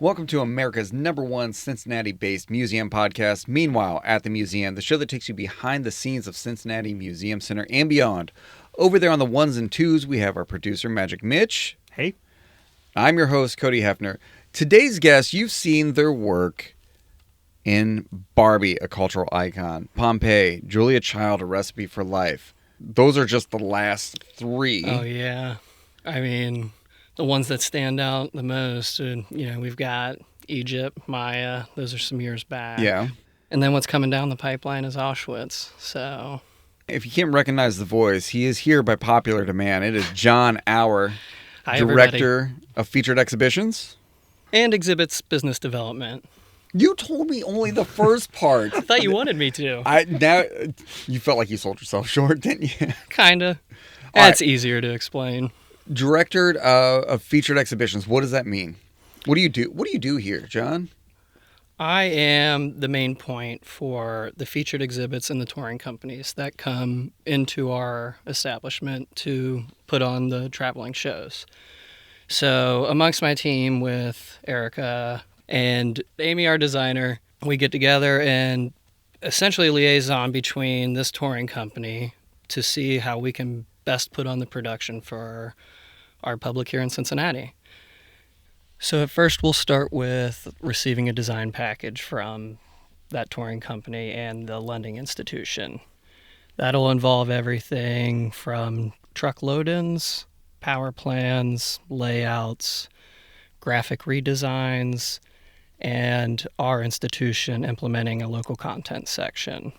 Welcome to America's #1 Cincinnati-based museum podcast, Meanwhile at the Museum, the show that takes you behind the scenes of Cincinnati Museum Center and beyond. Over there on the ones and twos, we have our producer, Magic Mitch. Hey. I'm your host, Cody Hefner. Today's guests, you've seen their work in Barbie, a cultural icon, Pompeii, Julia Child, A Recipe for Life. Those are just the last three. Oh, yeah. I mean, the ones that stand out the most, we've got Egypt, Maya. Those are some years back. Yeah. And then what's coming down the pipeline is Auschwitz. So, if you can't recognize the voice, he is here by popular demand. It is John Auer, hi, director everybody. of featured exhibitions And exhibits business development. You told me only the first part. I thought you wanted me to. Now you felt like you sold yourself short, didn't you? Kinda. All It's right. easier to explain. Director of featured exhibitions. What does that mean? What do you do? What do you do here, John? I am the main point for the featured exhibits and the touring companies that come into our establishment to put on the traveling shows. So amongst my team with Erica and Amy, our designer, we get together and essentially liaison between this touring company to see how we can best put on the production for our public here in Cincinnati. So at first we'll start with receiving a design package from that touring company and the lending institution. That'll involve everything from truck load-ins, power plans, layouts, graphic redesigns, and our institution implementing a local content section.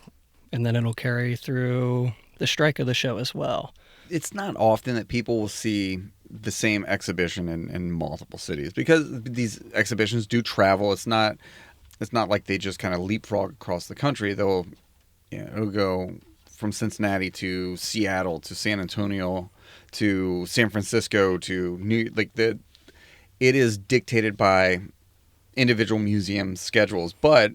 And then it'll carry through the strike of the show as well. It's not often that people will see the same exhibition in multiple cities because these exhibitions do travel. It's not like they just kind of leapfrog across the country. It'll go from Cincinnati to Seattle to San Antonio to San Francisco to New. It is dictated by individual museum schedules, but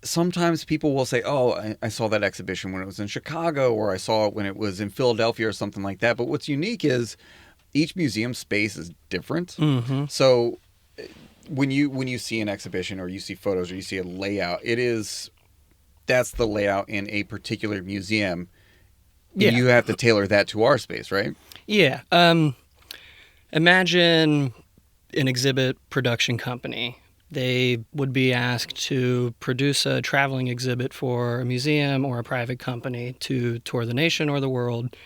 sometimes people will say, oh, I saw that exhibition when it was in Chicago, or I saw it when it was in Philadelphia or something like that. But what's unique is each museum space is different. Mm-hmm. So when you see an exhibition or you see photos or you see a layout, that's the layout in a particular museum. Yeah. You have to tailor that to our space, right? Yeah. Imagine an exhibit production company. They would be asked to produce a traveling exhibit for a museum or a private company to tour the nation or the world.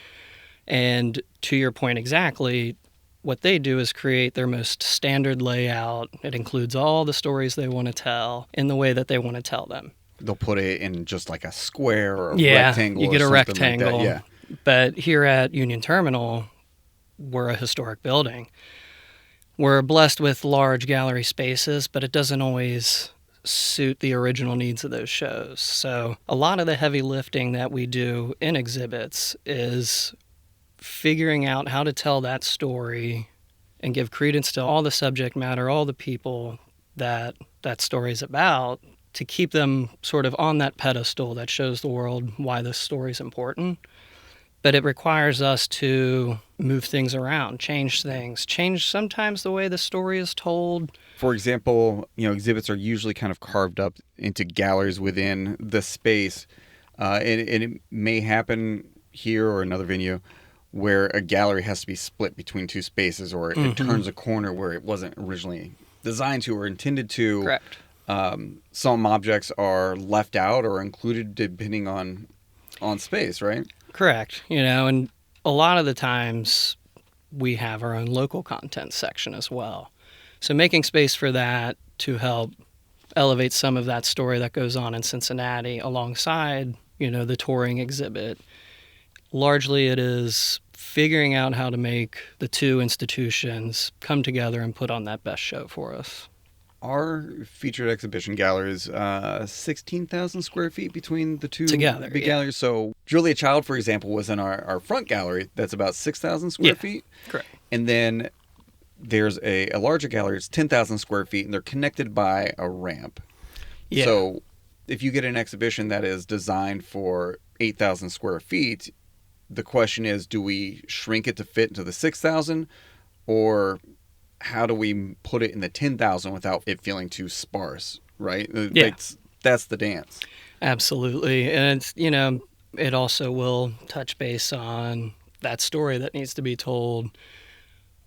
And to your point exactly, what they do is create their most standard layout. It includes all the stories they want to tell in the way that they want to tell them. They'll put it in just like a square or a Yeah, rectangle. you get or a something rectangle. Like that. Yeah. But here at Union Terminal, we're a historic building. We're blessed with large gallery spaces, but it doesn't always suit the original needs of those shows. So a lot of the heavy lifting that we do in exhibits is figuring out how to tell that story and give credence to all the subject matter, all the people that story is about, to keep them sort of on that pedestal that shows the world why this story is important. But it requires us to move things around, change things, change sometimes the way the story is told. For example, exhibits are usually kind of carved up into galleries within the space. And it may happen here or another venue where a gallery has to be split between two spaces, or it turns a corner where it wasn't originally designed to or intended to. Correct. Some objects are left out or included depending on space, right? Correct. And a lot of the times we have our own local content section as well. So making space for that to help elevate some of that story that goes on in Cincinnati alongside, the touring exhibit. Largely it is figuring out how to make the two institutions come together and put on that best show for us. Our featured exhibition gallery is 16,000 square feet between the two Together, big yeah. galleries. So Julia Child, for example, was in our front gallery. That's about 6,000 square feet. Correct. And then there's a larger gallery. It's 10,000 square feet, and they're connected by a ramp. Yeah. So if you get an exhibition that is designed for 8,000 square feet, the question is, do we shrink it to fit into the 6,000, or how do we put it in the 10,000 without it feeling too sparse, right? Yeah. That's the dance. Absolutely. And it's, it also will touch base on that story that needs to be told.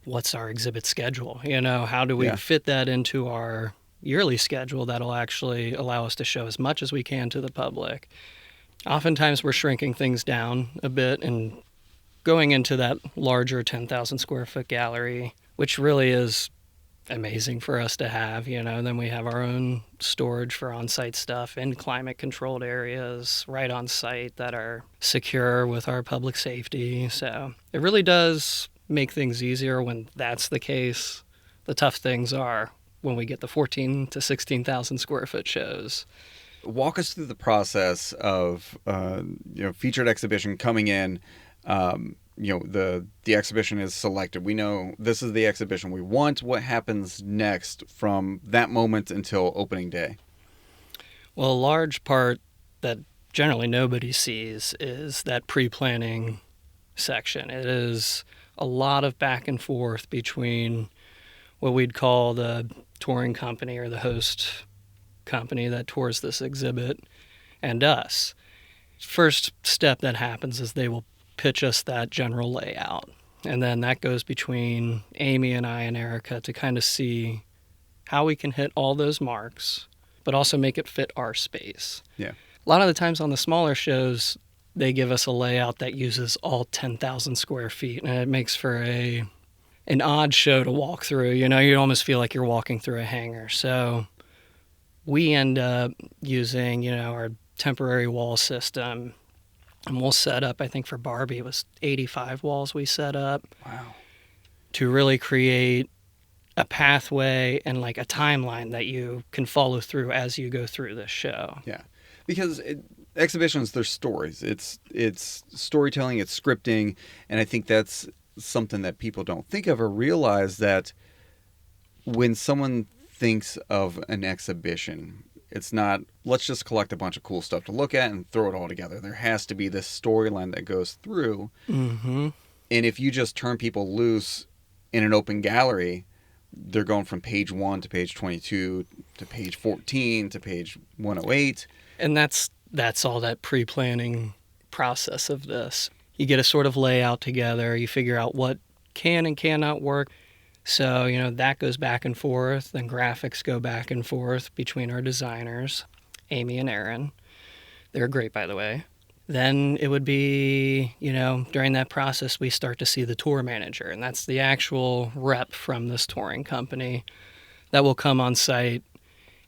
What's our exhibit schedule? How do we fit that into our yearly schedule that'll actually allow us to show as much as we can to the public? Oftentimes we're shrinking things down a bit and going into that larger 10,000 square foot gallery, which really is amazing for us to have. Then we have our own storage for on-site stuff in climate-controlled areas right on site that are secure with our public safety. So it really does make things easier when that's the case. The tough things are when we get the 14 to 16,000 square foot shows. Walk us through the process of featured exhibition coming in. The exhibition is selected. We know this is the exhibition we want. What happens next from that moment until opening day? Well, a large part that generally nobody sees is that pre-planning section. It is a lot of back and forth between what we'd call the touring company or the host company that tours this exhibit and us. First step that happens is they will pitch us that general layout. And then that goes between Amy and I and Erica to kind of see how we can hit all those marks, but also make it fit our space. Yeah. A lot of the times on the smaller shows, they give us a layout that uses all 10,000 square feet, and it makes for an odd show to walk through. You almost feel like you're walking through a hangar. So we end up using, our temporary wall system, and we'll set up, I think for Barbie, it was 85 walls we set up. Wow. To really create a pathway and like a timeline that you can follow through as you go through this show. Yeah. Because exhibitions, they're stories. It's storytelling, it's scripting, and I think that's something that people don't think of or realize, that when someone thinks of an exhibition, it's not, let's just collect a bunch of cool stuff to look at and throw it all together. There has to be this storyline that goes through. Mm-hmm. And if you just turn people loose in an open gallery, they're going from page 1 to page 22 to page 14 to page 108. And that's all that pre-planning process of this. You get a sort of layout together. You figure out what can and cannot work. So, that goes back and forth. Then graphics go back and forth between our designers, Amy and Aaron. They're great, by the way. Then it would be, during that process, we start to see the tour manager. And that's the actual rep from this touring company that will come on site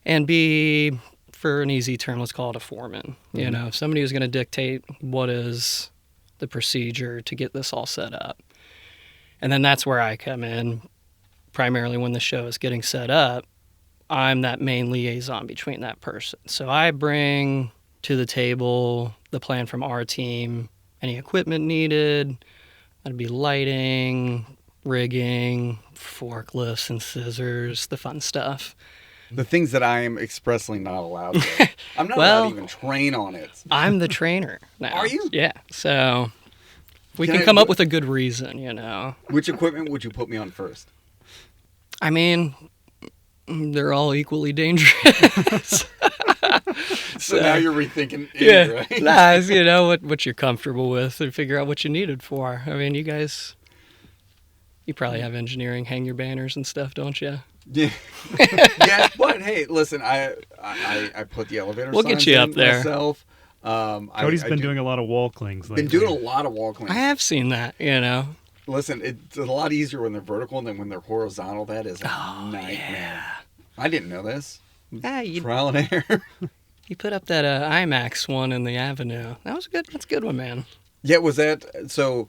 and be, for an easy term, let's call it a foreman. Mm-hmm. Somebody who's going to dictate what is the procedure to get this all set up. And then that's where I come in. Primarily when the show is getting set up, I'm that main liaison between that person. So I bring to the table the plan from our team, any equipment needed. That'd be lighting, rigging, forklifts and scissors, the fun stuff. The things that I am expressly not allowed to. I'm not allowed to even train on it. I'm the trainer now. Are you? Yeah. So we can come up with a good reason, Which equipment would you put me on first? I mean, they're all equally dangerous. So now you're rethinking it, right? Nah, what you're comfortable with and figure out what you need it for. I mean, you probably have engineering hang your banners and stuff, don't you? Yeah. Yeah, but hey, listen, I put the elevator we'll signs get you up there myself. Cody's been doing a lot of wall clings lately. Been doing a lot of wall clings. I have seen that, Listen, it's a lot easier when they're vertical than when they're horizontal. That is a nightmare. Yeah. I didn't know this. Trial and error. You put up that IMAX one in the Avenue. That was good. That's a good one, man. Yeah, was that so?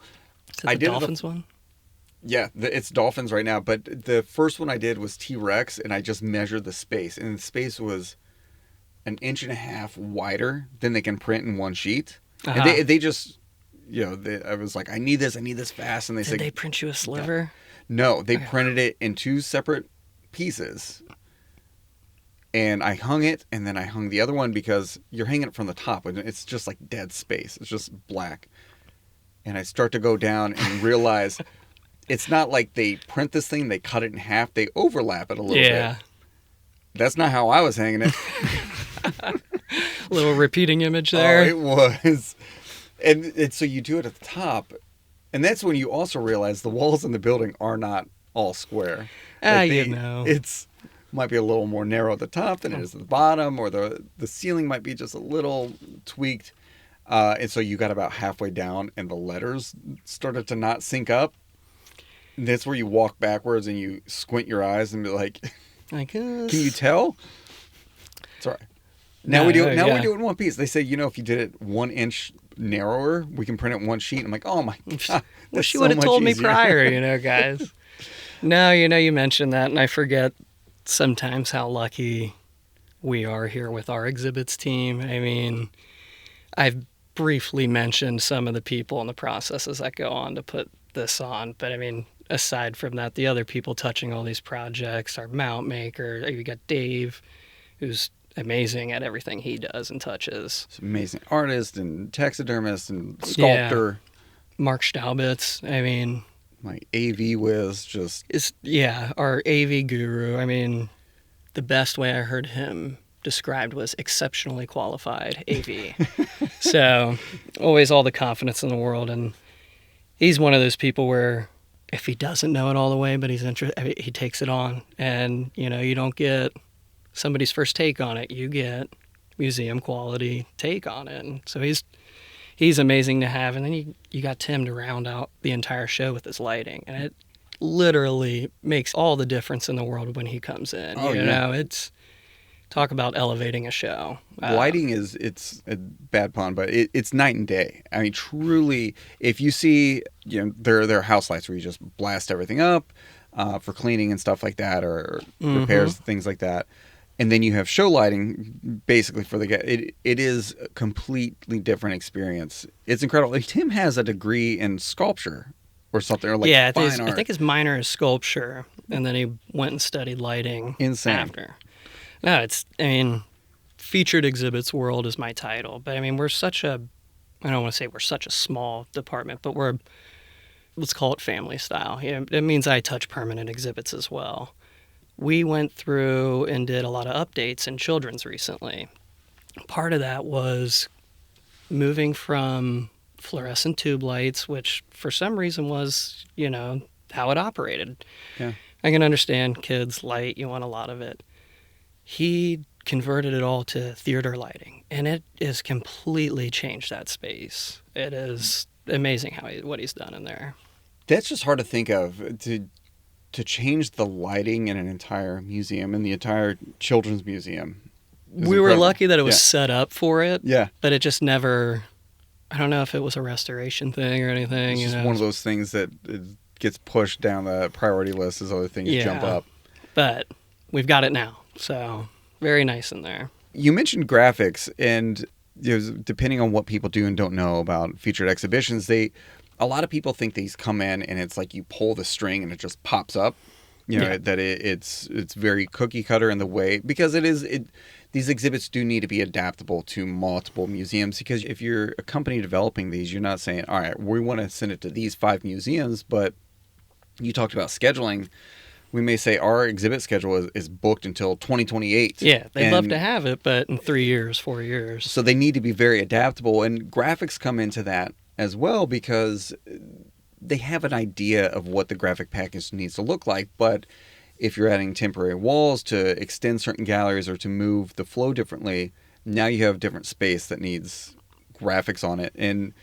Is that the Dolphins one? Yeah, it's Dolphins right now. But the first one I did was T-Rex, and I just measured the space, and the space was 1.5 inches wider than they can print in one sheet. Uh-huh. And they just. I was like, I need this fast. And they said, did they print you a sliver? No, they printed it in 2 separate pieces. And I hung it, and then I hung the other one because you're hanging it from the top. And it's just like dead space. It's just black. And I start to go down and realize it's not like they print this thing, they cut it in half, they overlap it a little bit. That's not how I was hanging it. Little repeating image there. Oh, it was. And so you do it at the top, and that's when you also realize the walls in the building are not all square. It's might be a little more narrow at the top than it is at the bottom, or the ceiling might be just a little tweaked. And so you got about halfway down, and the letters started to not sync up. And that's where you walk backwards and you squint your eyes and be like, can you tell? It's all right. Now we do it in one piece. They say, if you did it 1 inch narrower, we can print it in one sheet. I'm like, oh my God. Wish you would have told me prior, guys. No, you mentioned that, and I forget sometimes how lucky we are here with our exhibits team. I mean, I've briefly mentioned some of the people and the processes that go on to put this on, but I mean, aside from that, the other people touching all these projects, our mount maker, you got Dave, who's amazing at everything he does and touches. He's an amazing artist and taxidermist and sculptor. Mark Staubitz, I mean, my AV whiz our AV guru. I mean, the best way I heard him described was exceptionally qualified AV. So always all the confidence in the world, and he's one of those people where if he doesn't know it all the way, but he's interested, he takes it on, and you don't get somebody's first take on it, you get museum quality take on it. And so he's amazing to have. And then you got Tim to round out the entire show with his lighting, and it literally makes all the difference in the world when he comes in. It's talk about elevating a show. Lighting it's a bad pun, but it's night and day. I mean, truly, if you see, there are house lights where you just blast everything up for cleaning and stuff like that, or repairs, things like that. And then you have show lighting, basically for the guest. It is a completely different experience. It's incredible. Like, Tim has a degree in sculpture or something, or fine art. I think his minor is sculpture, and then he went and studied lighting. Insane. After. No, featured exhibits world is my title, but I mean, I don't want to say we're such a small department, but let's call it family style. It means I touch permanent exhibits as well. We went through and did a lot of updates in children's recently. Part of that was moving from fluorescent tube lights, which for some reason was, how it operated. Yeah. I can understand kids' light, you want a lot of it. He converted it all to theater lighting, and it has completely changed that space. It is amazing what he's done in there. That's just hard to think of, to change the lighting in an entire museum, in the entire children's museum. We were lucky that it was set up for it. Yeah. But it just never, I don't know if it was a restoration thing or anything. It's just one of those things that gets pushed down the priority list as other things jump up. But we've got it now. So very nice in there. You mentioned graphics, and depending on what people do and don't know about featured exhibitions, a lot of people think these come in and it's like you pull the string and it just pops up. That it's very cookie cutter in the way, because these exhibits do need to be adaptable to multiple museums, because if you're a company developing these, you're not saying, all right, we want to send it to these 5 museums, but you talked about scheduling. We may say our exhibit schedule is booked until 2028. Yeah, they'd love to have it, but in 3 years, 4 years. So they need to be very adaptable, and graphics come into that as well, because they have an idea of what the graphic package needs to look like. But if you're adding temporary walls to extend certain galleries or to move the flow differently, now you have different space that needs graphics on it. And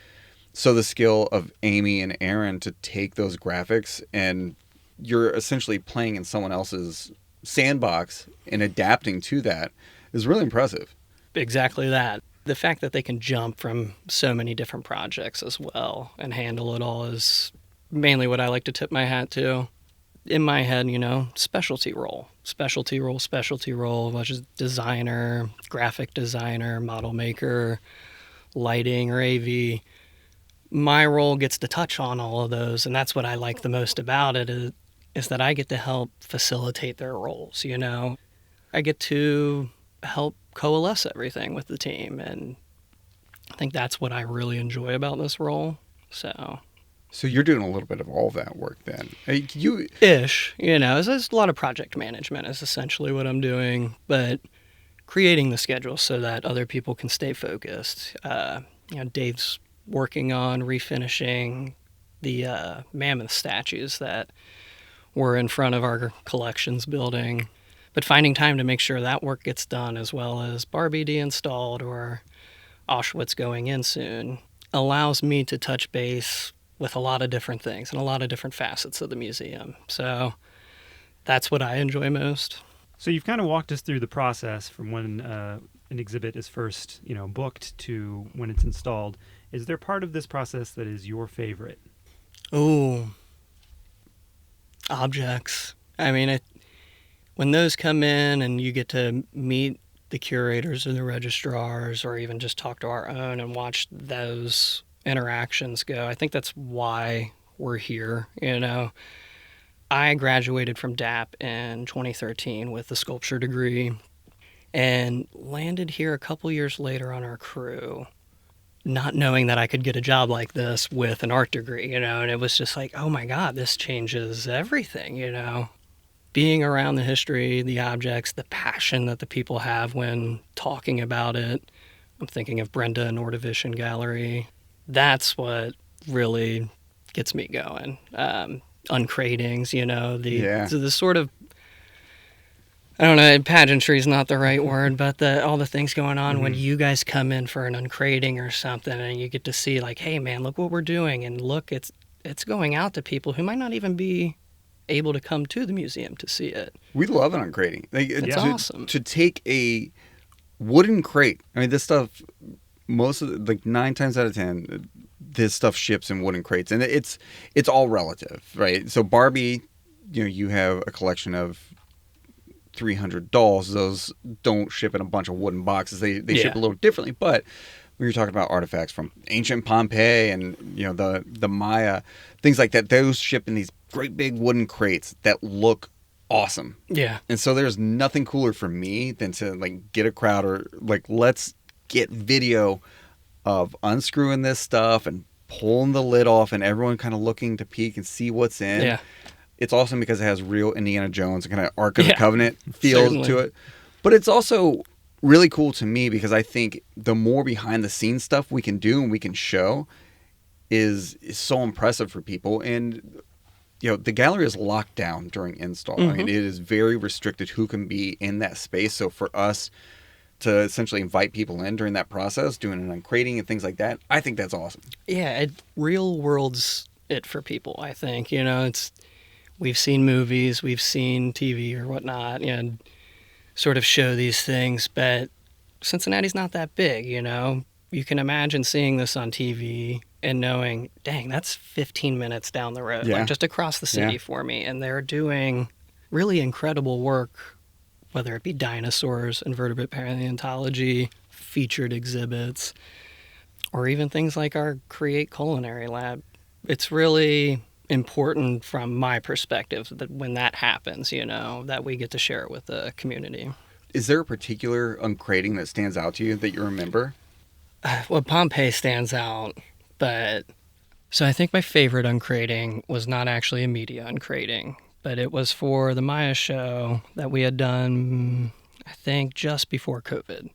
so the skill of Amy and Aaron to take those graphics, and you're essentially playing in someone else's sandbox and adapting to that, is really impressive. Exactly that. The fact that they can jump from so many different projects as well and handle it all is mainly what I like to tip my hat to. In my head, specialty role, which is designer, graphic designer, model maker, lighting, or AV. My role gets to touch on all of those, and that's what I like the most about it, is that I get to help facilitate their roles, I get to help coalesce everything with the team, and I think that's what I really enjoy about this role. So So you're doing a little bit of all that work then. Ish, there's a lot of project management is essentially what I'm doing, but creating the schedule so that other people can stay focused. Dave's working on refinishing the mammoth statues that were in front of our collections building, but finding time to make sure that work gets done, as well as Barbie deinstalled or Auschwitz going in soon, allows me to touch base with a lot of different things and a lot of different facets of the museum. So that's what I enjoy most. So you've kind of walked us through the process from when an exhibit is first, booked to when it's installed. Is there part of this process that is your favorite? Oh, objects. I mean, when those come in and you get to meet the curators or the registrars, or even just talk to our own and watch those interactions go, I think that's why we're here. I graduated from DAP in 2013 with a sculpture degree and landed here a couple years later on our crew, not knowing that I could get a job like this with an art degree, and it was just like, oh my God, this changes everything, Being around the history, the objects, the passion that the people have when talking about it. I'm thinking of Brenda and Ordovician Gallery. That's what really gets me going. Uncratings, the sort of, I don't know, pageantry is not the right word, but all the things going on when you guys come in for an uncrating or something, and you get to see like, hey man, look what we're doing, and look, it's going out to people who might not even be able to come to the museum to see it. We love an uncrating. It's awesome. To take a wooden crate. I mean, this stuff, 9 times out of 10, this stuff ships in wooden crates, and it's all relative, right? So Barbie, you have a collection of 300 dolls. Those don't ship in a bunch of wooden boxes. They ship a little differently. But when you're talking about artifacts from ancient Pompeii and the Maya, things like that, those ship in these great big wooden crates that look awesome. Yeah. And so there's nothing cooler for me than to get a crowd or let's get video of unscrewing this stuff and pulling the lid off and everyone kind of looking to peek and see what's in. Yeah. It's awesome because it has real Indiana Jones and kind of Ark of the Covenant feel Certainly. to it. But it's also really cool to me because I think the more behind the scenes stuff we can do and we can show is so impressive for people. And the gallery is locked down during install. I mean, it is very restricted who can be in that space. So for us to essentially invite people in during that process, doing an uncrating and things like that, I think that's awesome. Yeah, real world's it for people, I think. We've seen movies, we've seen TV or whatnot, and sort of show these things, but Cincinnati's not that big, You can imagine seeing this on TV and knowing, dang, that's 15 minutes down the road, just across the city for me. And they're doing really incredible work, whether it be dinosaurs, invertebrate paleontology, featured exhibits, or even things like our Create Culinary Lab. It's really important from my perspective that when that happens, that we get to share it with the community. Is there a particular uncrating that stands out to you that you remember? Well, Pompeii stands out, but so I think my favorite uncrating was not actually a media uncrating, but it was for the Maya show that we had done, I think, just before COVID.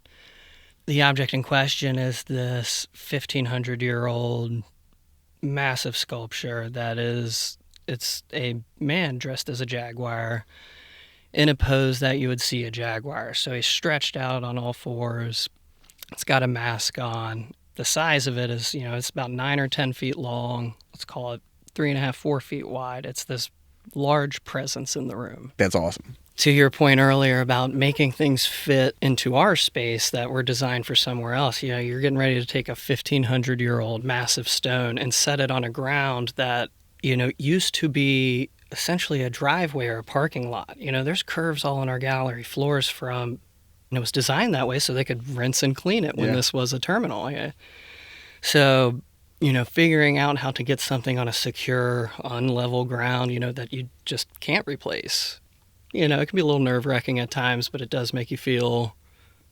The object in question is this 1,500-year-old massive sculpture it's a man dressed as a jaguar in a pose that you would see a jaguar. So he's stretched out on all fours. It's got a mask on. The size of it is, it's about 9 or 10 feet long. Let's call it 3.5, 4 feet wide. It's this large presence in the room. That's awesome. To your point earlier about making things fit into our space that were designed for somewhere else, you're getting ready to take a 1,500-year-old massive stone and set it on a ground that, used to be essentially a driveway or a parking lot. There's curves all in our gallery, floors from, it was designed that way so they could rinse and clean it when this was a terminal. So, figuring out how to get something on a secure, unlevel ground, that you just can't replace. It can be a little nerve-wracking at times, but it does make you feel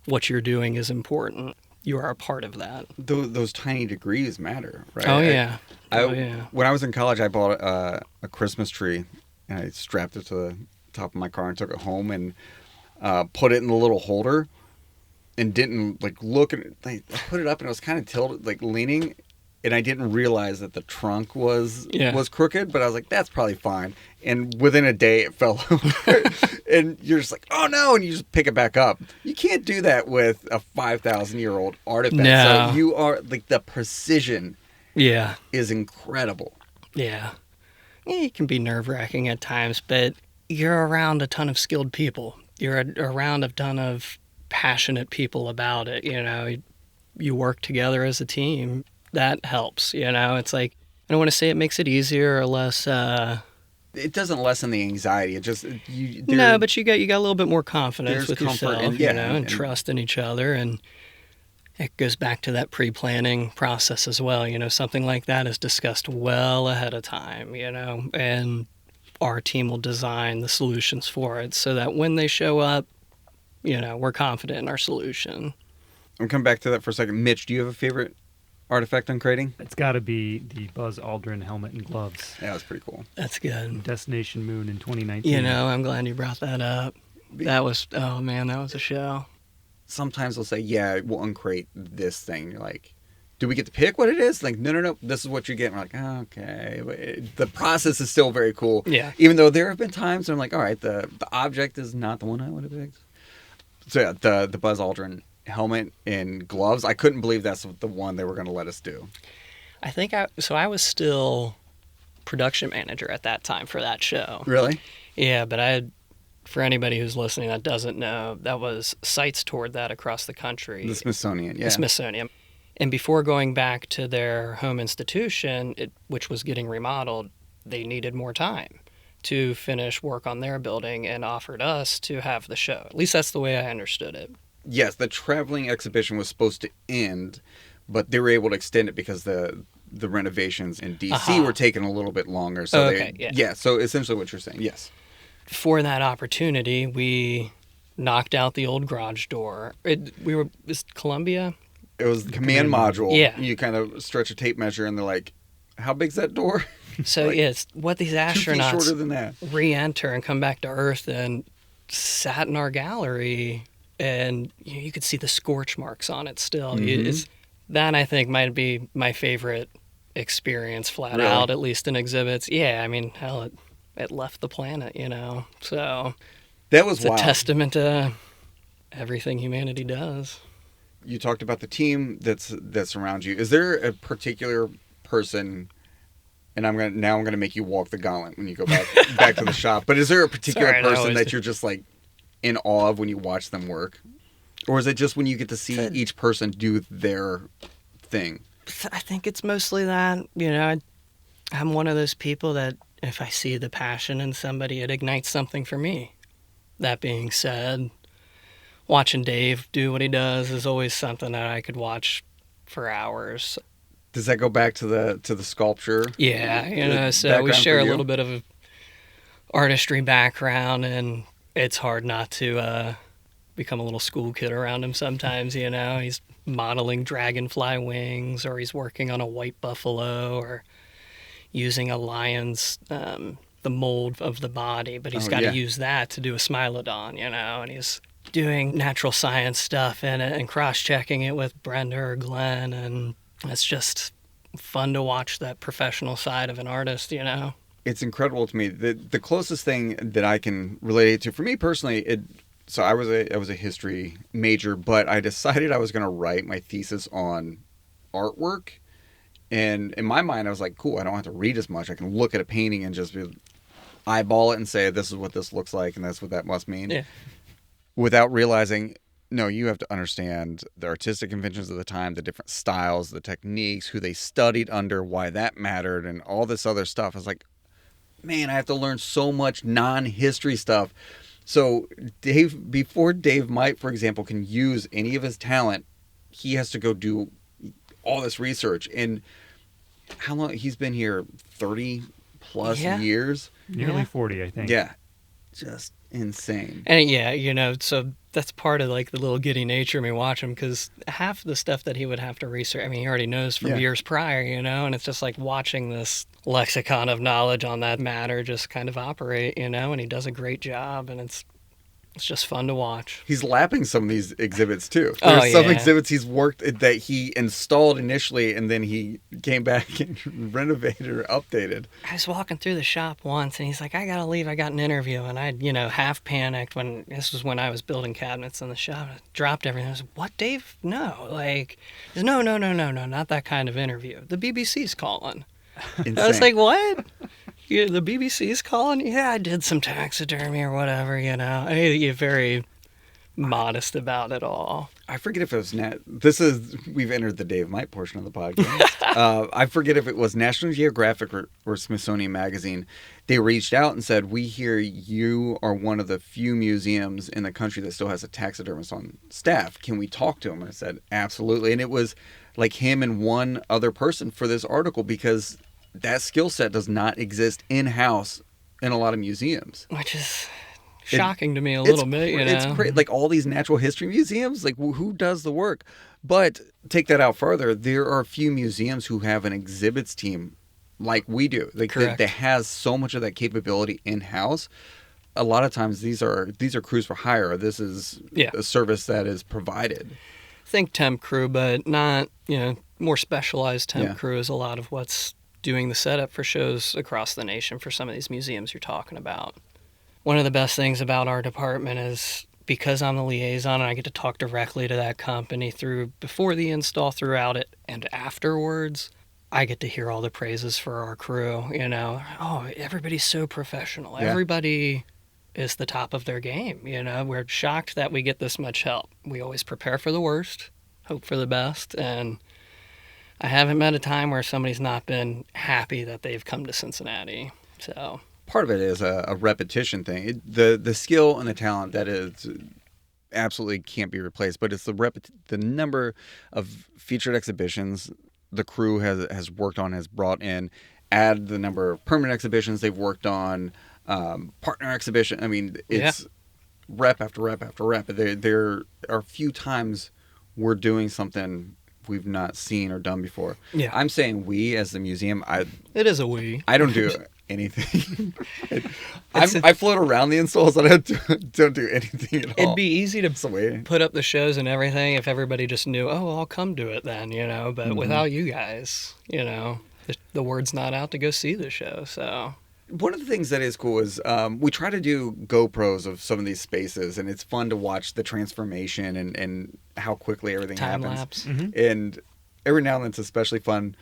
what you're doing is important. you are a part of that. Those tiny degrees matter, right? Oh yeah. I when I was in college, I bought a Christmas tree, and I strapped it to the top of my car and took it home and put it in the little holder, and didn't like look at it. I put it up and it was kind of tilted, like leaning, and I didn't realize that the trunk was crooked. But I was like, that's probably fine. And within a day, it fell over, and you're just like, oh no, and you just pick it back up. You can't do that with a 5,000-year-old artifact. No. So you are like the precision. Yeah. Is incredible. Yeah. It can be nerve-wracking at times, but you're around a ton of skilled people. You're around a ton of passionate people about it. You work together as a team. That helps. It's like, I don't want to say it makes it easier or less. It doesn't lessen the anxiety. It just no, but you got a little bit more confidence with comfort yourself, and trust in each other, and it goes back to that pre-planning process as well. Something like that is discussed well ahead of time. And our team will design the solutions for it so that when they show up, we're confident in our solution. I'm coming back to that for a second. Mitch, do you have a favorite artifact on crating? It's got to be the Buzz Aldrin helmet and gloves. Yeah, that's pretty cool. That's good. Destination Moon in 2019. I'm glad you brought that up. That was a show. Sometimes they'll say, yeah, we'll uncrate this thing. You're like, do we get to pick what it is? Like, no, this is what you get. And we're like, oh, okay. But the process is still very cool. Yeah. Even though there have been times where I'm like, all right, the object is not the one I would have picked. So yeah, the Buzz Aldrin helmet and gloves, I couldn't believe that's the one they were going to let us do. I think I was still production manager at that time for that show. Really? Yeah, but for anybody who's listening that doesn't know, that was sites toured that across the country. The Smithsonian, yeah. The Smithsonian. And before going back to their home institution, which was getting remodeled, they needed more time to finish work on their building and offered us to have the show. At least that's the way I understood it. Yes, the traveling exhibition was supposed to end, but they were able to extend it because the renovations in D.C. were taking a little bit longer. So so essentially what you're saying, yes. For that opportunity, we knocked out the old garage door. Was Columbia? It was the command module. Yeah. You kind of stretch a tape measure and they're like, how big's that door? So like, it's what these 2 feet astronauts shorter than that. Re-enter and come back to Earth and sat in our gallery, and you could see the scorch marks on it still. Mm-hmm. That I think might be my favorite experience, flat Really? out, at least in exhibits. Yeah, I mean, hell, it left the planet, So that was it's wild. a testament to everything humanity does. You talked about the team that's around you. Is there a particular person? And I'm gonna make you walk the gauntlet when you go back to the shop. But is there a particular person that you're just like in awe of when you watch them work, or is it just when you get to see each person do their thing? I think it's mostly that. I'm one of those people that if I see the passion in somebody, it ignites something for me. That being said, watching Dave do what he does is always something that I could watch for hours. Does that go back to the sculpture? Yeah, so we share a little bit of artistry background, and it's hard not to become a little school kid around him sometimes. He's modeling dragonfly wings, or he's working on a white buffalo, or using a lion's the mold of the body, but he's got to use that to do a Smilodon, and he's doing natural science stuff in it and cross-checking it with Brenda or Glenn, and it's just fun to watch that professional side of an artist, It's incredible to me. The closest thing that I can relate it to, for me personally, so I was a history major, but I decided I was going to write my thesis on artwork. And in my mind, I was like, cool, I don't have to read as much. I can look at a painting and just eyeball it and say, this is what this looks like, and that's what that must mean. Yeah. Without realizing, no, you have to understand the artistic conventions of the time, the different styles, the techniques, who they studied under, why that mattered, and all this other stuff. I was like, man, I have to learn so much non-history stuff. So before Dave Might, for example, can use any of his talent, he has to go do all this research. And how long? He's been here 30 plus years. Nearly 40, I think. Yeah. Just insane. And yeah, so that's part of like the little giddy nature of me watching him, because half the stuff that he would have to research, I mean, he already knows from years prior, and it's just like watching this lexicon of knowledge on that matter just kind of operate, and he does a great job, and it's just fun to watch. He's lapping some of these exhibits too. Oh, There's some yeah. exhibits he's worked that he installed initially, and then he came back and renovated or updated. I was walking through the shop once, and he's like, I gotta leave, I got an interview. And I, half panicked when this was when I was building cabinets in the shop. I dropped everything. I was like, what, Dave? No. Like, he goes, no, not that kind of interview. The BBC's calling. Insane. I was like, what? Yeah, the BBC's calling? Yeah, I did some taxidermy or whatever, I need to get very modest about it all. I forget if it was we've entered the Dave Mike portion of the podcast. I forget if it was National Geographic or Smithsonian Magazine. They reached out and said, we hear you are one of the few museums in the country that still has a taxidermist on staff. Can we talk to him? And I said, absolutely. And it was like him and one other person for this article, because that skill set does not exist in-house in a lot of museums. Which is shocking to me a little bit, It's great. Like all these natural history museums, like who does the work? But take that out further, there are a few museums who have an exhibits team like we do. Like that has so much of that capability in-house. A lot of times these are crews for hire. This is a service that is provided. Think temp crew, but not, more specialized temp crew is a lot of what's doing the setup for shows across the nation for some of these museums you're talking about. One of the best things about our department is because I'm the liaison and I get to talk directly to that company before the install, throughout it, and afterwards, I get to hear all the praises for our crew, Oh, everybody's so professional. Yeah. Everybody is the top of their game, We're shocked that we get this much help. We always prepare for the worst, hope for the best, and I haven't met a time where somebody's not been happy that they've come to Cincinnati. So part of it is a repetition thing. The skill and the talent that is absolutely can't be replaced, but it's the number of featured exhibitions the crew has worked on, has brought in, add the number of permanent exhibitions they've worked on, partner exhibition. I mean, it's rep after rep after rep. There are a few times we're doing something we've not seen or done before. Yeah. I'm saying we as the museum. It is a we. I don't do anything. I float around the installs. I don't do anything at all. It'd be easy to put up the shows and everything if everybody just knew, I'll come to it then, But without you guys, the word's not out to go see the show, so... One of the things that is cool is we try to do GoPros of some of these spaces, and it's fun to watch the transformation and how quickly everything happens. Time lapse. Mm-hmm. And every now and then it's especially fun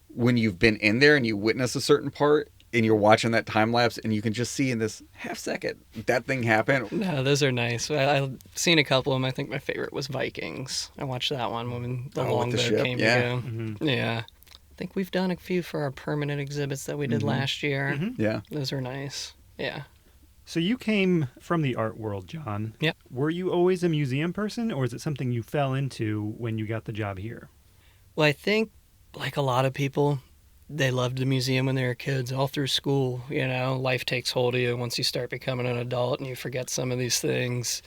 when you've been in there and you witness a certain part and you're watching that time lapse and you can just see in this half second that thing happen. No, those are nice. I've seen a couple of them. I think my favorite was Vikings. I watched that one when the longboat came to go. Mm-hmm. Yeah. I think we've done a few for our permanent exhibits that we did last year. Mm-hmm. Yeah. Those are nice. Yeah. So you came from the art world, John. Yep. Were you always a museum person, or is it something you fell into when you got the job here? Well, I think, like a lot of people, they loved the museum when they were kids, all through school. Life takes hold of you once you start becoming an adult and you forget some of these things.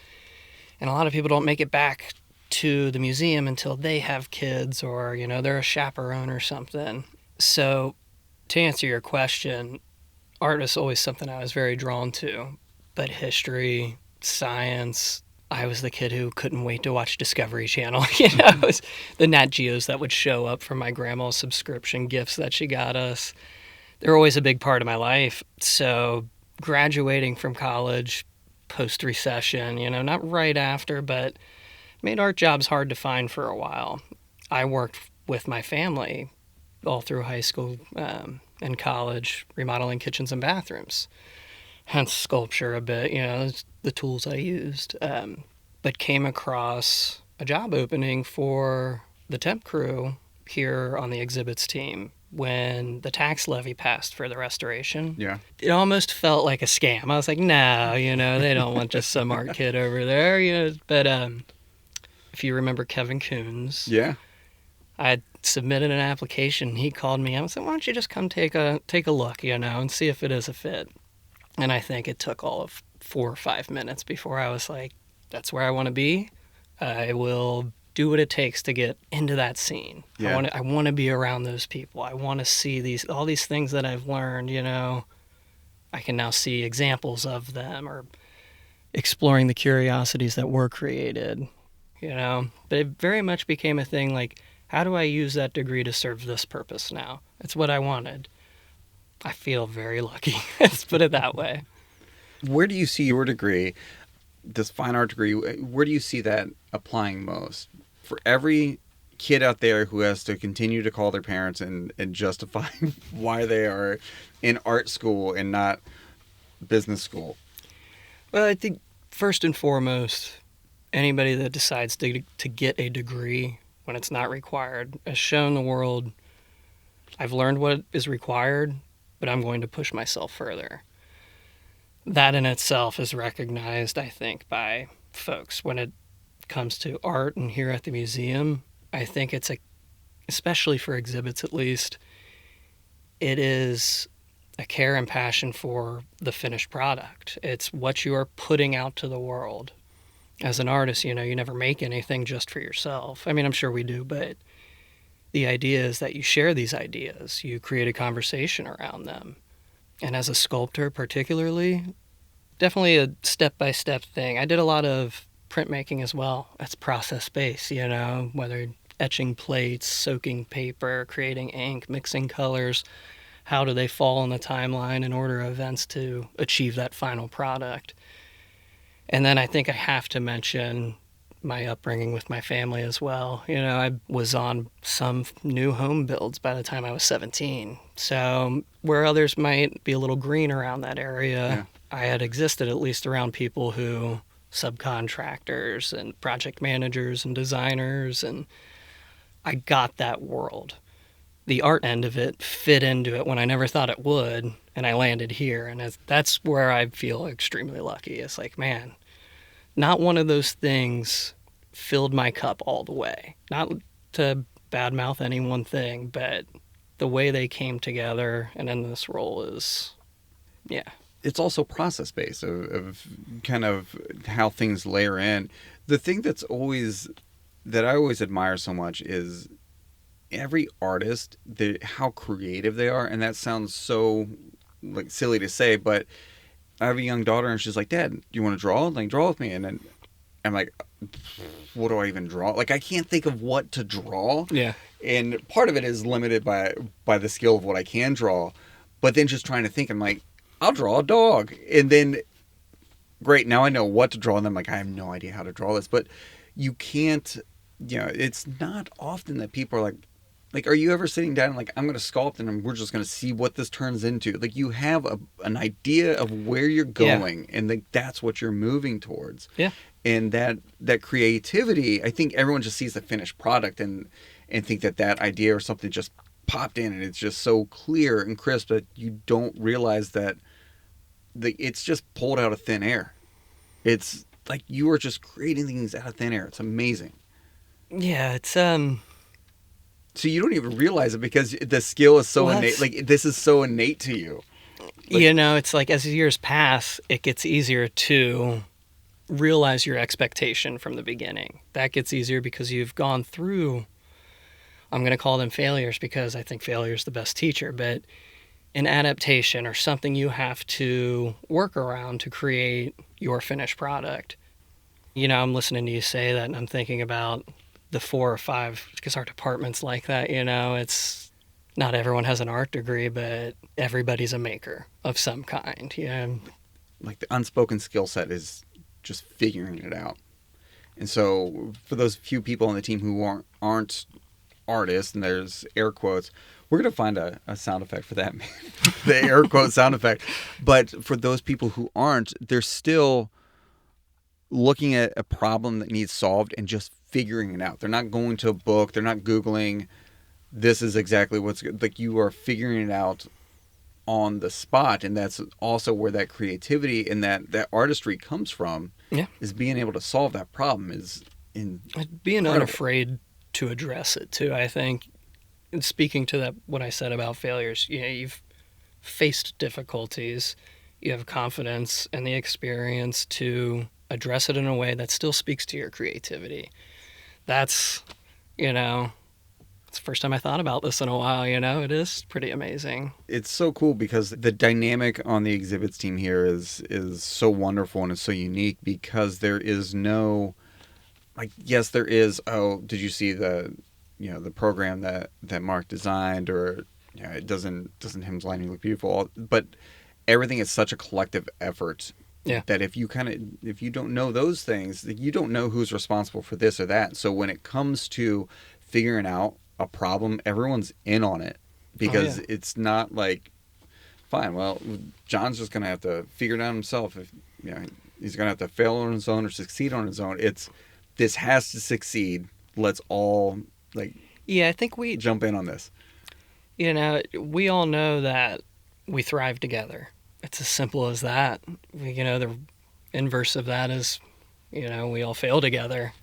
And a lot of people don't make it back to the museum until they have kids or, they're a chaperone or something. So to answer your question, art is always something I was very drawn to. But history, science, I was the kid who couldn't wait to watch Discovery Channel. It was the Nat Geos that would show up from my grandma's subscription gifts that she got us. They're always a big part of my life. So graduating from college, post-recession, not right after, but made art jobs hard to find for a while. I worked with my family all through high school and college, remodeling kitchens and bathrooms. Hence sculpture a bit, the tools I used. But came across a job opening for the temp crew here on the exhibits team when the tax levy passed for the restoration. Yeah. It almost felt like a scam. I was like, no, they don't want just some art kid over there. But if you remember Kevin Coons. Yeah. I submitted an application. He called me. I said, why don't you just come take a look, and see if it is a fit. And I think it took all of 4 or 5 minutes before I was like, that's where I want to be. I will do what it takes to get into that scene. Yeah. I want to be around those people. I want to see all these things that I've learned, I can now see examples of them, or exploring the curiosities that were created, But it very much became a thing like, how do I use that degree to serve this purpose now? It's what I wanted. I feel very lucky. Let's put it that way. Where do you see your degree, this fine art degree, where do you see that applying most? For every kid out there who has to continue to call their parents and justify why they are in art school and not business school. Well, I think first and foremost, anybody that decides to get a degree when it's not required has shown the world, I've learned what is required, but I'm going to push myself further. That in itself is recognized, I think, by folks. When it comes to art and here at the museum, I think it's especially for exhibits at least, it is a care and passion for the finished product. It's what you are putting out to the world. As an artist, you never make anything just for yourself. I mean, I'm sure we do, but the idea is that you share these ideas. You create a conversation around them. And as a sculptor particularly, definitely a step-by-step thing. I did a lot of printmaking as well. That's process-based, whether etching plates, soaking paper, creating ink, mixing colors. How do they fall in the timeline in order of events to achieve that final product? And then I think I have to mention my upbringing with my family as well. I was on some new home builds by the time I was 17. So where others might be a little green around that area, I had existed at least around people who, subcontractors and project managers and designers, and I got that world. The art end of it fit into it when I never thought it would, and I landed here. And that's where I feel extremely lucky. It's like, man, not one of those things filled my cup all the way. Not to badmouth any one thing, but the way they came together and in this role is, yeah. It's also process-based of kind of how things layer in. The thing that I always admire so much is every artist, how creative they are. And that sounds so like silly to say, but I have a young daughter and she's like, Dad, do you want to draw? Like, draw with me. And then I'm like, what do I even draw? Like, I can't think of what to draw. Yeah. And part of it is limited by the skill of what I can draw. But then just trying to think, I'm like, I'll draw a dog. And then, great, now I know what to draw. And I'm like, I have no idea how to draw this. But you can't, it's not often that people are like, are you ever sitting down and like, I'm going to sculpt and we're just going to see what this turns into? Like, you have an idea of where you're going, and that's what you're moving towards. Yeah. And that creativity, I think everyone just sees the finished product and think that idea or something just popped in and it's just so clear and crisp that you don't realize that it's just pulled out of thin air. It's like you are just creating things out of thin air. It's amazing. Yeah, it's So you don't even realize it because the skill is so innate. Like, this is so innate to you. Like, it's like as years pass, it gets easier to realize your expectation from the beginning. That gets easier because you've gone through, I'm going to call them failures because I think failure is the best teacher, but an adaptation or something you have to work around to create your finished product. I'm listening to you say that and I'm thinking about the 4 or 5, because our department's like that, it's not everyone has an art degree, but everybody's a maker of some kind. Like, the unspoken skill set is just figuring it out. And so for those few people on the team who aren't artists, and there's air quotes, we're going to find a sound effect for that, the air quote sound effect. But for those people who aren't, they're still looking at a problem that needs solved and just figuring it out. They're not going to a book. They're not Googling, this is exactly what's good. Like, you are figuring it out on the spot. And that's also where that creativity and that artistry comes from, is being able to solve that problem being unafraid to address it too, I think. And speaking to what I said about failures, you've faced difficulties you have confidence and the experience to address it in a way that still speaks to your creativity. That's, you know, it's the first time I thought about this in a while, it is pretty amazing. It's so cool because the dynamic on the exhibits team here is so wonderful and it's so unique because there is no, like, yes, there is, oh, did you see the program that Mark designed, or it doesn't hymns lining look beautiful, but everything is such a collective effort. Yeah. That if you don't know those things, you don't know who's responsible for this or that. So when it comes to figuring out a problem, everyone's in on it because it's not like, fine, well, John's just going to have to figure it out himself. If he's going to have to fail on his own or succeed on his own. This has to succeed. Let's all I think we jump in on this. We all know that we thrive together. It's as simple as that. The inverse of that is, we all fail together.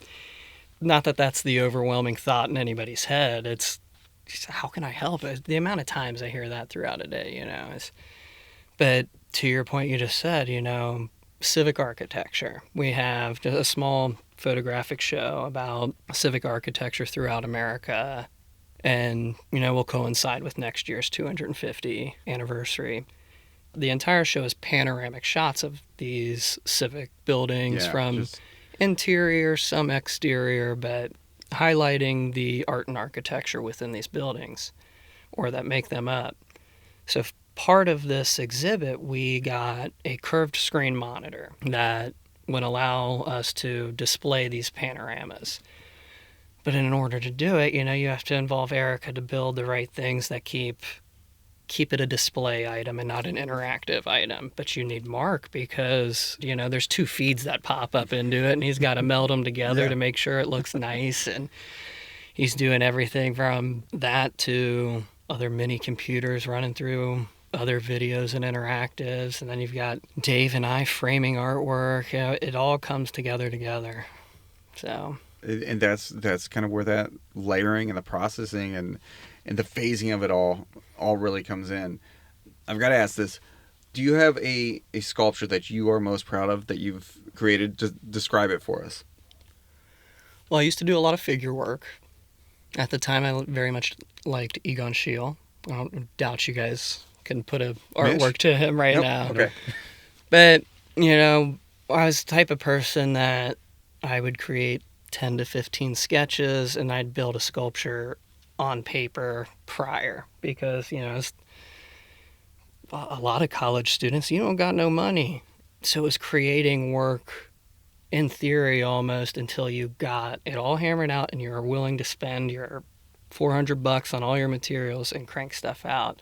Not that that's the overwhelming thought in anybody's head. It's just, how can I help? The amount of times I hear that throughout a day, But to your point you just said, civic architecture. We have just a small photographic show about civic architecture throughout America. And, will coincide with next year's 250 anniversary. The entire show is panoramic shots of these civic buildings from interior, some exterior, but highlighting the art and architecture within these buildings or that make them up. So part of this exhibit, we got a curved screen monitor that would allow us to display these panoramas. But in order to do it, you have to involve Erica to build the right things that keep it a display item and not an interactive item. But you need Mark because, there's 2 feeds that pop up into it, and he's got to meld them together to make sure it looks nice. And he's doing everything from that to other mini computers running through other videos and interactives. And then you've got Dave and I framing artwork. It all comes together. So... And that's kind of where that layering and the processing and the phasing of it all really comes in. I've got to ask this. Do you have a sculpture that you are most proud of that you've created? Just describe it for us. Well, I used to do a lot of figure work. At the time, I very much liked Egon Schiele. I don't doubt you guys can put a artwork to him right now. Okay. But, I was the type of person that I would create 10 to 15 sketches, and I'd build a sculpture on paper prior because, a lot of college students, you don't got no money. So it was creating work in theory almost until you got it all hammered out and you're willing to spend your $400 on all your materials and crank stuff out.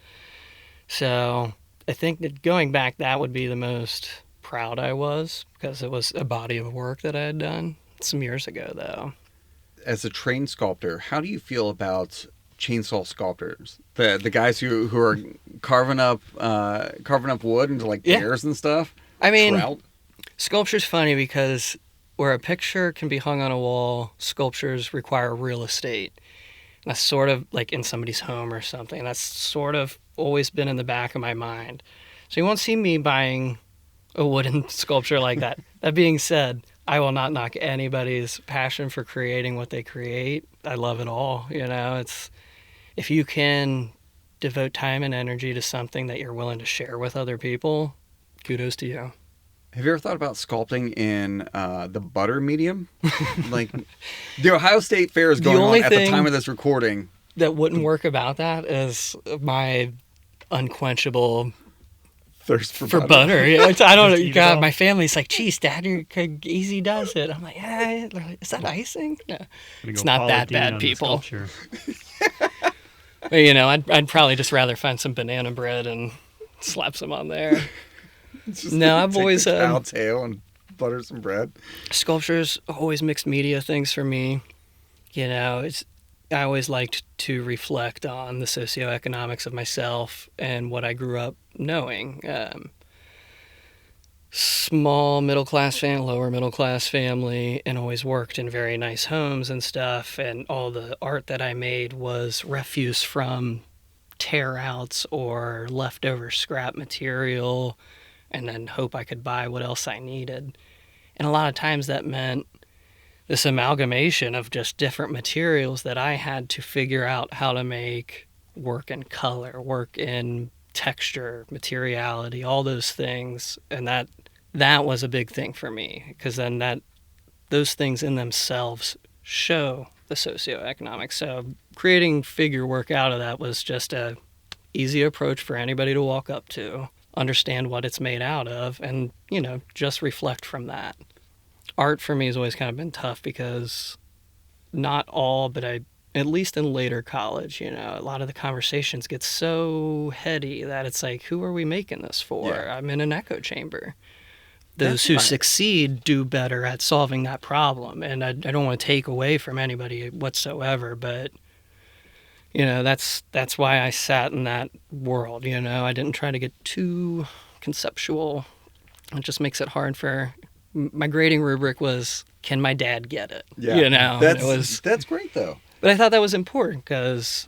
So I think that going back, that would be the most proud I was because it was a body of work that I had done. Some years ago, though. As a trained sculptor, how do you feel about chainsaw sculptors? The guys who are carving up wood into bears and stuff. I mean, Trout. Sculpture's funny because where a picture can be hung on a wall, sculptures require real estate. And that's sort of like in somebody's home or something. That's sort of always been in the back of my mind. So you won't see me buying a wooden sculpture like that. That being said, I will not knock anybody's passion for creating what they create. I love it all. It's if you can devote time and energy to something that you're willing to share with other people, kudos to you. Have you ever thought about sculpting in the butter medium? The Ohio State Fair is going on at the time of this recording. That wouldn't work about that is my unquenchable thirst for butter. I don't know. God, my family's like, geez, Dad, easy does it. I'm like, yeah. Is that icing? No, it's not that bad, people. But, I'd probably just rather find some banana bread and slap some on there. No, I've always cow tail and butter some bread. Sculpture's always mixed media things for me. I always liked to reflect on the socioeconomics of myself and what I grew up knowing. Small middle-class family, lower middle-class family, and always worked in very nice homes and stuff. And all the art that I made was refuse from tear-outs or leftover scrap material. and then hope I could buy what else I needed. And a lot of times that meant this amalgamation of just different materials that I had to figure out how to make work in color, work in texture, materiality, all those things. And that was a big thing for me, because then those things in themselves show the socioeconomics. So creating figure work out of that was just a easy approach for anybody to walk up to, understand what it's made out of, and, just reflect from that. Art for me has always kind of been tough because not all, but at least in later college, a lot of the conversations get so heady that it's like, who are we making this for? Yeah. I'm in an echo chamber. Those who succeed do better at solving that problem. And I don't want to take away from anybody whatsoever, but, that's why I sat in that world, I didn't try to get too conceptual. It just makes it hard for... My grading rubric was, can my dad get it? Yeah. That's great, though. But I thought that was important, because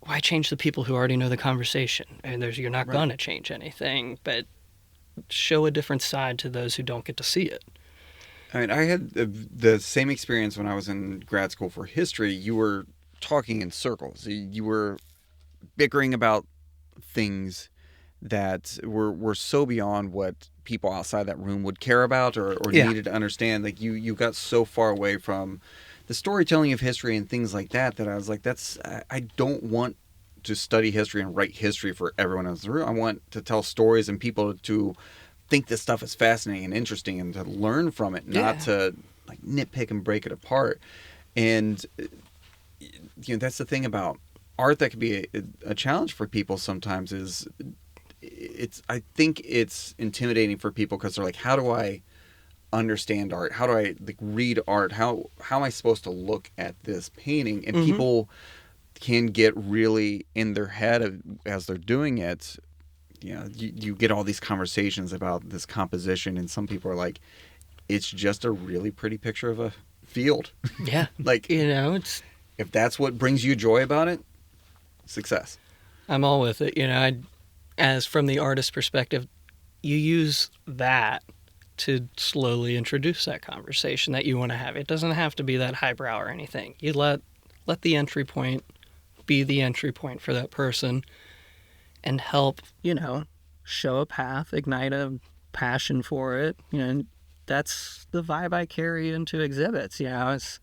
why change the people who already know the conversation? And you're not going to change anything, but show a different side to those who don't get to see it. I mean, I had the same experience when I was in grad school for history. You were talking in circles. You were bickering about things that were so beyond what people outside that room would care about or needed to understand. Like you got so far away from the storytelling of history and things like that I was like, I don't want to study history and write history for everyone else in the room. I want to tell stories and people to think this stuff is fascinating and interesting and to learn from it, not to like nitpick and break it apart. And that's the thing about art that can be a challenge for people sometimes is I think it's intimidating for people because they're like, how do I understand art? How do I read art? How am I supposed to look at this painting? And people can get really in their head as they're doing it. You get all these conversations about this composition, and some people are like, it's just a really pretty picture of a field. Yeah. It's... If that's what brings you joy about it, success. I'm all with it. As from the artist's perspective, you use that to slowly introduce that conversation that you want to have. It doesn't have to be that highbrow or anything. You let the entry point be the entry point for that person and help, show a path, ignite a passion for it. That's the vibe I carry into exhibits. It's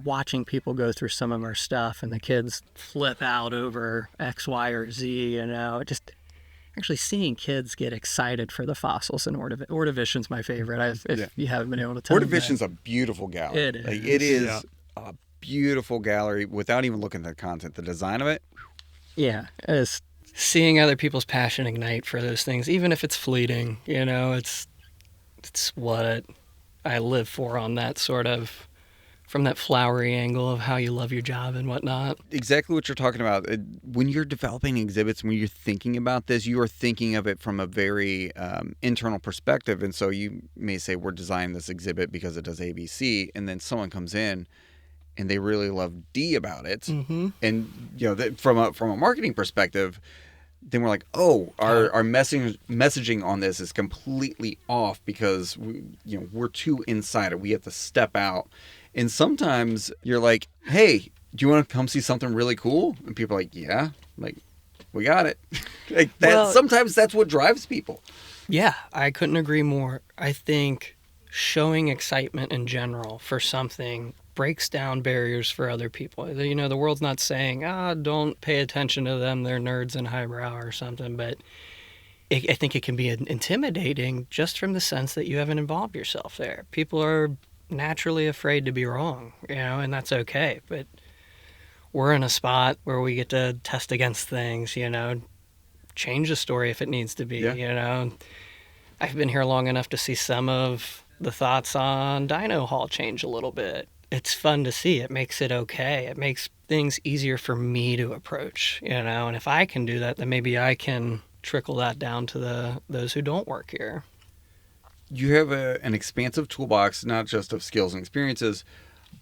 watching people go through some of our stuff and the kids flip out over X, Y, or Z, just... Actually, seeing kids get excited for the fossils in Ordovision's my favorite. If you haven't been able to tell Ordovision's a beautiful gallery. It is. It is a beautiful gallery without even looking at the content. The design of it. Yeah. It's seeing other people's passion ignite for those things, even if it's fleeting, it's what I live for on that sort of... from that flowery angle of how you love your job and whatnot. Exactly what you're talking about. When you're developing exhibits, when you're thinking about this, you are thinking of it from a very internal perspective. And so you may say, we're designing this exhibit because it does ABC. And then someone comes in and they really love D about it. Mm-hmm. And, from a marketing perspective, then we're like, our messaging on this is completely off because we're too inside it. We have to step out. And sometimes you're like, hey, do you want to come see something really cool? And people are like, yeah. I'm like, we got it. Sometimes that's what drives people. Yeah, I couldn't agree more. I think showing excitement in general for something breaks down barriers for other people. The world's not saying, don't pay attention to them, they're nerds and highbrow or something. But I think it can be intimidating just from the sense that you haven't involved yourself there. People are naturally afraid to be wrong, and that's okay. But we're in a spot where we get to test against things, change the story if it needs to be, I've been here long enough to see some of the thoughts on Dino Hall change a little bit. It's fun to see. It makes it okay. It makes things easier for me to approach, and if I can do that, then maybe I can trickle that down to those who don't work here. You have an expansive toolbox, not just of skills and experiences,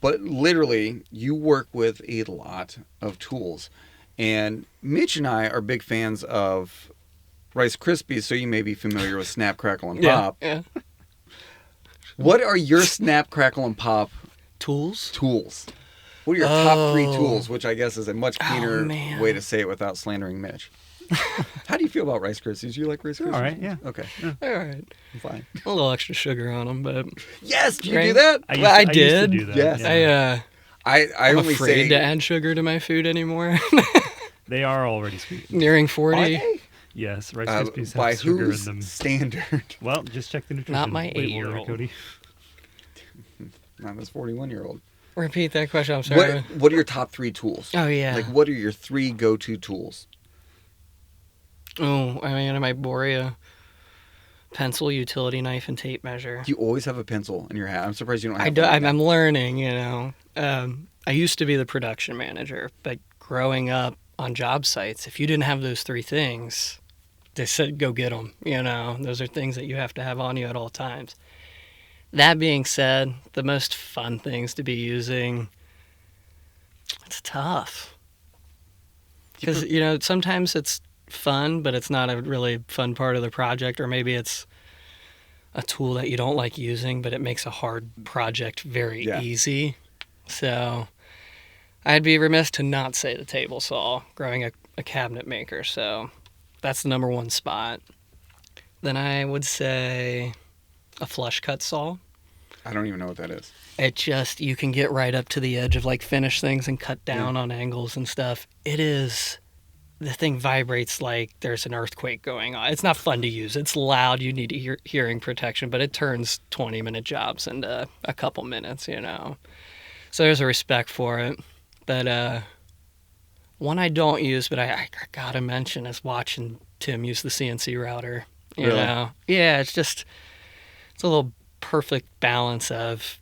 but literally you work with a lot of tools. And Mitch and I are big fans of Rice Krispies, so you may be familiar with Snap, Crackle, and Yeah, Pop. yeah. What are your Snap, Crackle, and Pop Tools? What are your top 3 Oh. tools, which I guess is a much cleaner man. way to say it without slandering Mitch? How do you feel about Rice Krispies? You like Rice Krispies? All right, yeah. Okay, All right. I'm fine. A little extra sugar on them, but Yes, did you Right. do that? I Well, I used to did. do that. Yes. Yeah. I I'm only afraid say to add sugar to my food anymore. They are already sweet. Nearing Are 40. they? Yes, Rice Krispies By have sugar whose in them. standard? Well, just check the nutrition Not my label there, 8-year-old. Cody. Not this 41-year-old. Repeat that question. I'm sorry. What are your top 3 tools? Oh, yeah. Like, what are your 3 go-to tools? Oh, I mean, I might bore you. Pencil, utility knife, and tape measure. You always have a pencil in your hat. I'm surprised you don't have I do, one. I'm learning, you know. I used to be the production manager, but growing up on job sites, if you didn't have those 3 things, they said go get them. You know, those are things that you have to have on you at all times. That being said, the most fun things to be using, it's tough. Because, you know, sometimes it's fun, but it's not a really fun part of the project, or maybe it's a tool that you don't like using, but it makes a hard project very easy. So I'd be remiss to not say the table saw, growing a cabinet maker. So that's the number 1 spot. Then I would say a flush cut saw. I don't even know what that is. It just, you can get right up to the edge of like finished things and cut down on angles and stuff. The thing vibrates like there's an earthquake going on. It's not fun to use. It's loud. You need hearing protection, but it turns 20-minute jobs into a couple minutes, you know. So there's a respect for it. But one I don't use, but I gotta mention, is watching Tim use the CNC router. You Really? know? Yeah, it's a little perfect balance of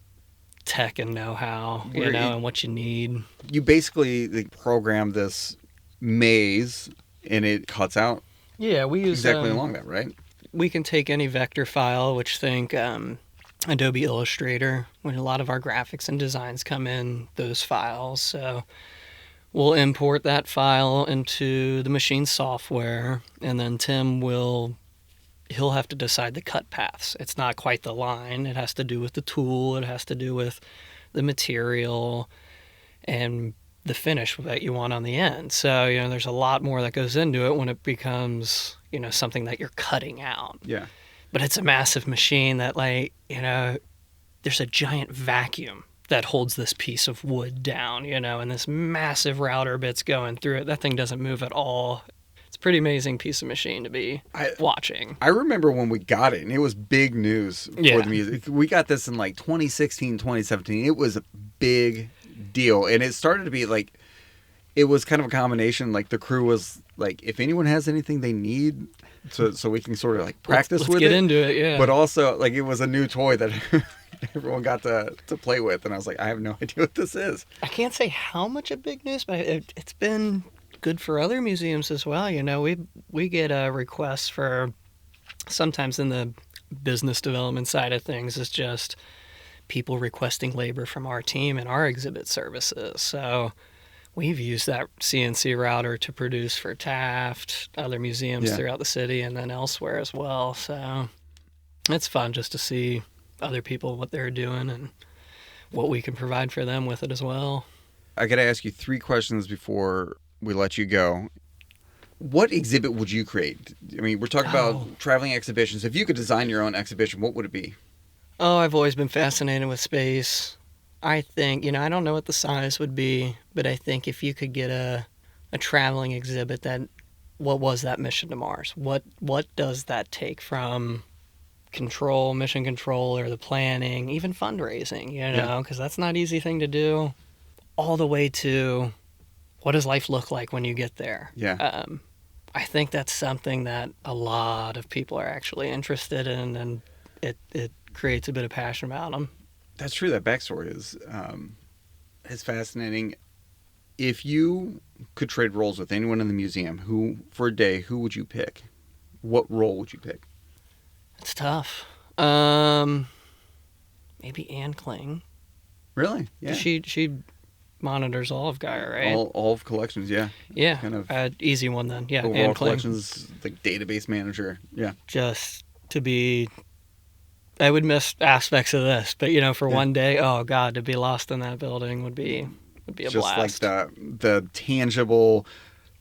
tech and know-how, you know, and what you need. You basically program this maze, and it cuts out Yeah, we use exactly along that, right? we can take any vector file, which think Adobe Illustrator, when a lot of our graphics and designs come in those files. So we'll import that file into the machine software, and then he'll have to decide the cut paths. It's not quite the line. It has to do with the tool. It has to do with the material and the finish that you want on the end. So, you know, there's a lot more that goes into it when it becomes, you know, something that you're cutting out. Yeah. But it's a massive machine that, like, you know, there's a giant vacuum that holds this piece of wood down, you know, and this massive router bit's going through it. That thing doesn't move at all. It's a pretty amazing piece of machine to be watching. I remember when we got it, and it was big news for Yeah. the music. We got this in like 2016, 2017. It was a big deal, and it started to be like, it was kind of a combination. Like, the crew was like, if anyone has anything they need, so we can sort of like practice let's with get it. into it, yeah. But also, like, it was a new toy that everyone got to play with, and I was like, I have no idea what this is. I can't say how much of big news, but it's been good for other museums as well. You know, we get requests for, sometimes in the business development side of things, is just people requesting labor from our team and our exhibit services. So we've used that CNC router to produce for Taft, other museums throughout the city, and then elsewhere as well. So it's fun just to see other people, what they're doing and what we can provide for them with it as well. I got to ask you 3 questions before we let you go. What exhibit would you create? I mean, we're talking about traveling exhibitions. If you could design your own exhibition, what would it be? Oh, I've always been fascinated with space. I think, you know, I don't know what the size would be, but I think if you could get a traveling exhibit, that, what was that mission to Mars? What does that take from control, mission control, or the planning, even fundraising, you know, because that's not an easy thing to do, all the way to what does life look like when you get there? Yeah. I think that's something that a lot of people are actually interested in, and it creates a bit of passion about them. That's true. That backstory is fascinating. If you could trade roles with anyone in the museum, for a day, who would you pick? What role would you pick? It's tough. Maybe Anne Kling. Really? Yeah. She monitors all of Gaia, right? All of collections, yeah. Yeah, kind of easy one then. Yeah, Overall and claim. collections, like database manager. Yeah. Just to be, I would miss aspects of this, but for one day, oh God, to be lost in that building would be a Just blast. like the tangible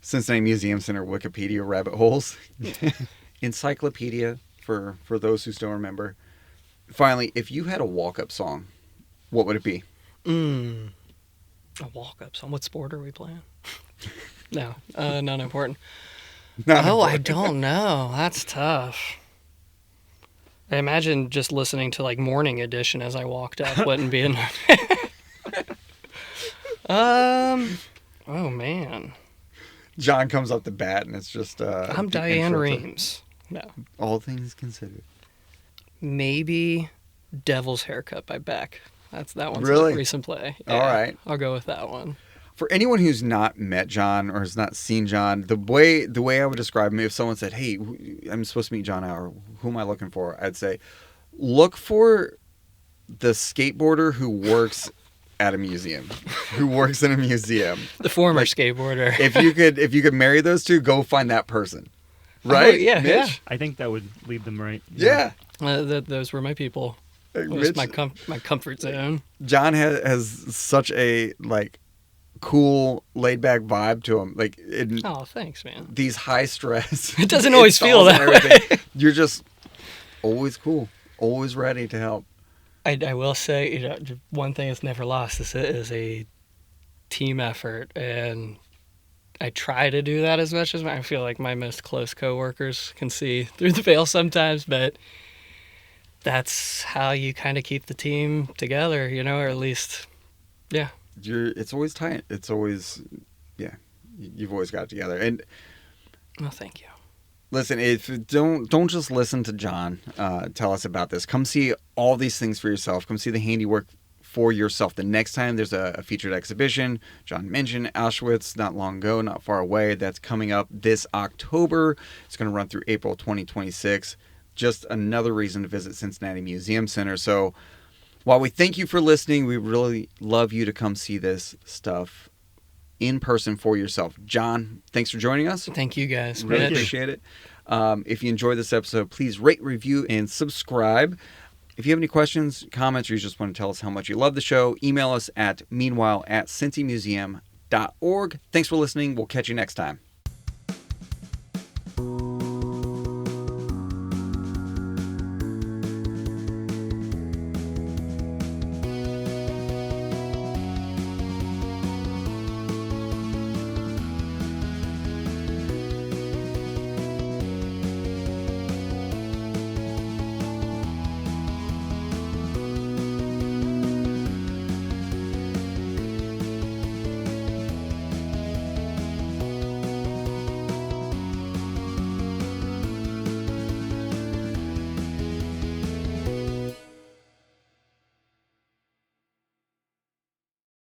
Cincinnati Museum Center Wikipedia rabbit holes. Encyclopedia for those who still remember. Finally, if you had a walk-up song, what would it be? A walk-up song. What sport are we playing? No, not important. Not I important. don't know. That's tough. I imagine just listening to like Morning Edition as I walked up wouldn't be enough. Oh man. John comes up the bat and it's just I'm the Diane intro to Reeves. No. All Things Considered. Maybe Devil's Haircut by Beck. That one's Really? a recent play. All right. I'll go with that one. For anyone who's not met John or has not seen John, the way I would describe him, if someone said, "Hey, I'm supposed to meet John Auer, who am I looking for?" I'd say, look for the skateboarder who works at a museum, who works in a museum. The former skateboarder. If you could marry those two, go find that person. Right? Oh, yeah, Mitch? yeah. I think that would lead them right. Yeah. Those were my people. Hey, It was Mitch, my comfort zone. John has such a cool, laid back vibe to him. Like Oh, thanks, man. these high stress. It doesn't always feel installs and that way. everything. You're just always cool, always ready to help. I will say, one thing that's never lost is a team effort, and I try to do that as much as I feel like my most close coworkers can see through the veil sometimes, but that's how you kind of keep the team together, or at least, yeah. It's always tight. It's always, yeah. You've always got it together. And Well, thank you. listen, if don't just listen to John tell us about this. Come see all these things for yourself. Come see the handiwork for yourself. The next time there's a featured exhibition, John mentioned Auschwitz not long ago, not far away. That's coming up this October. It's going to run through April 2026. Just another reason to visit Cincinnati Museum Center. So while we thank you for listening, we really love you to come see this stuff in person for yourself. John, thanks for joining us. Thank you guys. Really Mitch. appreciate it. If you enjoyed this episode, please rate, review, and subscribe. If you have any questions, comments, or you just want to tell us how much you love the show, email us at meanwhile@cincymuseum.org. Thanks for listening. We'll catch you next time.